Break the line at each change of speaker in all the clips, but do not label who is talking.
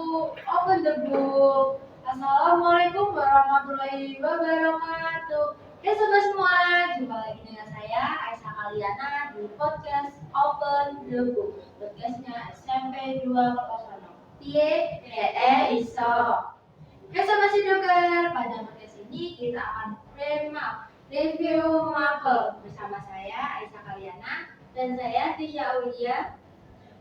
Open the Book. Assalamualaikum warahmatullahi wabarakatuh. Hai sobat semua, jumpa lagi dengan saya Aisyah Kaliana di podcast Open the Book. Podcastnya SMP 200. Pie, iso. Hai sobat Sidoker, pada podcast ini kita akan review mapel bersama saya Aisyah Kaliana dan saya Tisha Aulia.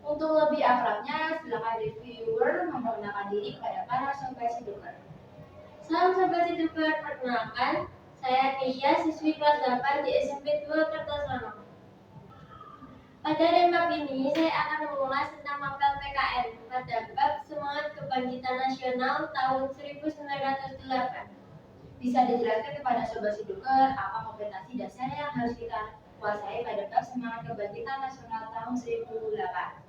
Untuk lebih akrabnya, silakan reviewer memperkenalkan diri kepada para sobat Sidoker. Salam sobat Sidoker, perkenalkan, saya Tisha, siswi kelas 8 di SMP 2 Kertosono. Pada remap ini, saya akan mengulas tentang mapel PKN pada bab Semangat Kebangkitan Nasional tahun 1908. Bisa dijelaskan kepada sobat Sidoker apa kompetensi dasar yang harus kita kuasai pada bab Semangat Kebangkitan Nasional tahun 1908.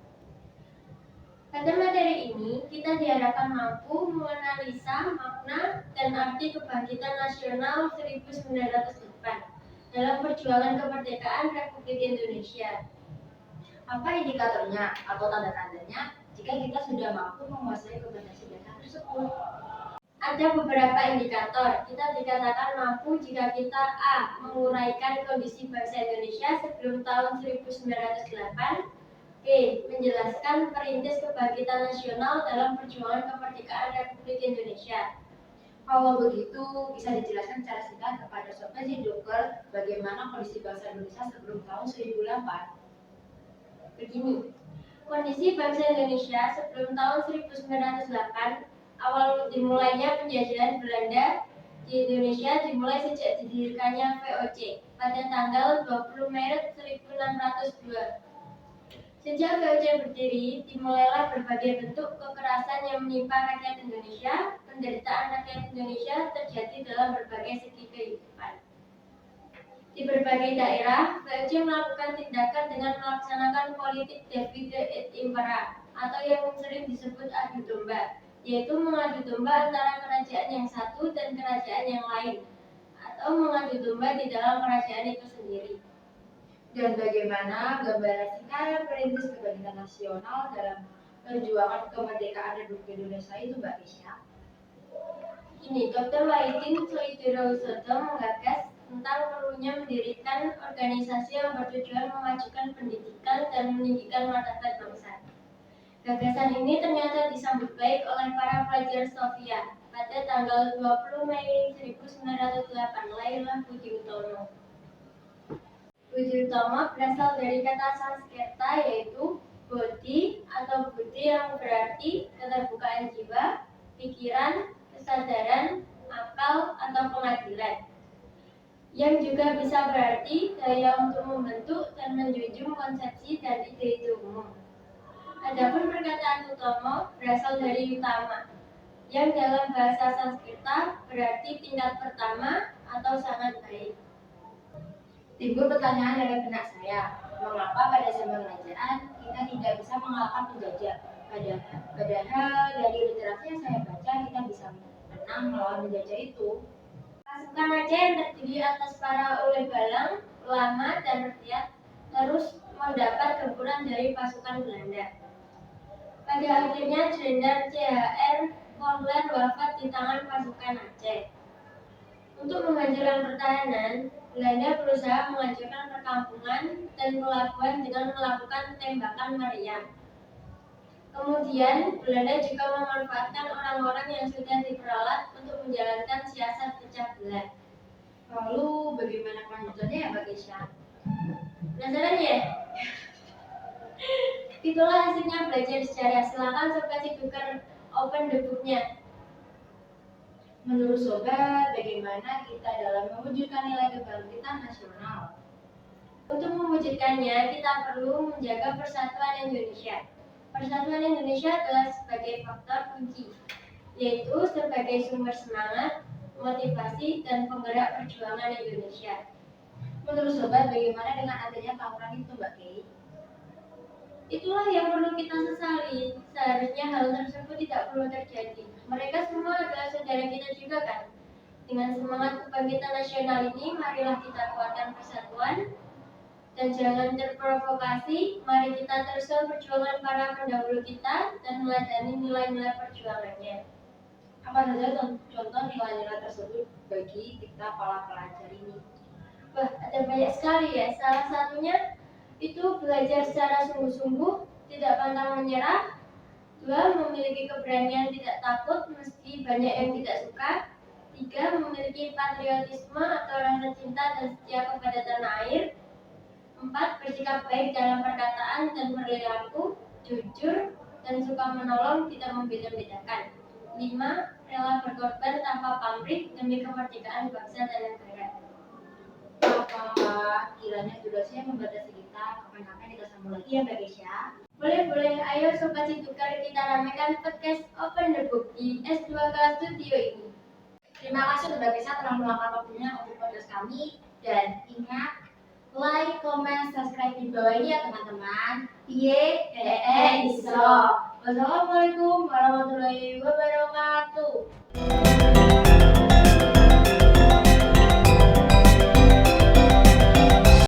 Pada materi ini, kita diharapkan mampu menganalisa makna dan arti kebangkitan nasional 1908 dalam perjuangan kemerdekaan Republik Indonesia. Apa indikatornya atau tanda-tandanya jika kita sudah mampu menguasai kompetensi dasar tersebut? Ada beberapa indikator. Kita dikatakan mampu jika kita A. Menguraikan kondisi bangsa Indonesia sebelum tahun 1908, B. Menjelaskan perintis kebangkitan nasional dalam perjuangan kemerdekaan Republik Indonesia. Kalau begitu, bisa dijelaskan secara singkat kepada sobat Sidoker bagaimana kondisi bangsa Indonesia sebelum tahun 1908? Begini, kondisi bangsa Indonesia sebelum tahun 1908, awal dimulainya penjajahan Belanda di Indonesia dimulai sejak didirikannya VOC pada tanggal 20 Maret 1602. Sejak VOC berdiri, dimulailah berbagai bentuk kekerasan yang menimpa rakyat Indonesia. Penderitaan rakyat Indonesia terjadi dalam berbagai segi kehidupan. Di berbagai daerah, VOC melakukan tindakan dengan melaksanakan politik divide et impera atau yang sering disebut adu domba, yaitu mengadu domba antara kerajaan yang satu dan kerajaan yang lain, atau mengadu domba di dalam kerajaan itu sendiri. Dan bagaimana gambaran singkat perintis kebangkitan nasional dalam perjuangan kemerdekaan Republik Indonesia itu, Mbak Tisha? Ini, Dr. Wahidin Soeharto menggagas tentang perlunya mendirikan organisasi yang bertujuan memajukan pendidikan dan meninggikan martabat bangsa. Gagasan ini ternyata disambut baik oleh para pelajar Sofia. Pada tanggal 20 Mei 1908, lahirlah Budi Utomo. Budi Utomo berasal dari kata Sanskerta yaitu bodhi atau budi yang berarti keterbukaan jiwa, pikiran, kesadaran, akal, atau pengadilan. Yang juga bisa berarti daya untuk membentuk dan menjunjung konsepsi dan ide-ide umum. Adapun perkataan Utomo berasal dari utama, yang dalam bahasa Sanskerta berarti tingkat pertama atau sangat baik. Timbul pertanyaan dalam benak saya, mengapa pada zaman kerajaan kita tidak bisa mengalahkan penjajah? Padahal dari literasi yang saya baca kita bisa menang melawan penjajah itu. Pasukan Aceh yang terdiri atas para ulil balang, ulama, dan rakyat terus mendapat gempuran dari pasukan Belanda. Pada akhirnya Jenderal CHR Konglen wafat di tangan pasukan Aceh. Untuk menghancurkan pertahanan, Belanda berusaha menghancurkan perkampungan dan pelabuhan dengan melakukan tembakan meriam. Kemudian, Belanda juga memanfaatkan orang-orang yang sudah diperalat untuk menjalankan siasat pecah belah. Lalu, bagaimana kelanjutannya ya, Mbak Tisha? Penasaran ya? Itulah hasilnya belajar sejarah. Silakan sobat Sidoker open the book-nya. Menurut sobat, bagaimana kita dalam mewujudkan nilai kebangkitan nasional? Untuk mewujudkannya, kita perlu menjaga persatuan Indonesia. Persatuan Indonesia adalah sebagai faktor kunci, yaitu sebagai sumber semangat, motivasi, dan penggerak perjuangan Indonesia. Menurut sobat, bagaimana dengan adanya tawuran itu, Mbak Kei? Itulah yang perlu kita sesali. Seharusnya hal tersebut tidak perlu terjadi. Mereka semua adalah saudara kita juga kan? Dengan semangat kebangkitan nasional ini, marilah kita kuatkan persatuan dan jangan terprovokasi. Mari kita teruskan perjuangan para pendahulu kita dan meladani nilai-nilai perjuangannya. Apa saja contoh nilai-nilai tersebut bagi kita para pelajar ini? Wah, ada banyak sekali ya. Salah satunya itu belajar secara sungguh-sungguh, tidak pantang menyerah. 2. Memiliki keberanian tidak takut meski banyak yang tidak suka. 3. Memiliki patriotisme atau rasa cinta dan setia kepada tanah air. 4. Bersikap baik dalam perkataan dan perilaku, jujur dan suka menolong, tidak membeda-bedakan. 5. Rela berkorban tanpa pamrih demi kemerdekaan bangsa dan negara. Apa kiranya durasinya membatasi kita? Kapan-kapan kita sambung lagi ya Mbak Kesha. Boleh, ayo Sobat Situkar, kita ramaikan podcast Open the Book di S2K Studio ini. Terima kasih Mbak Kesha telah meluangkan waktunya untuk podcast kami. Dan ingat, like, comment, subscribe di bawah ini ya teman-teman. Iso. Wassalamualaikum warahmatullahi wabarakatuh.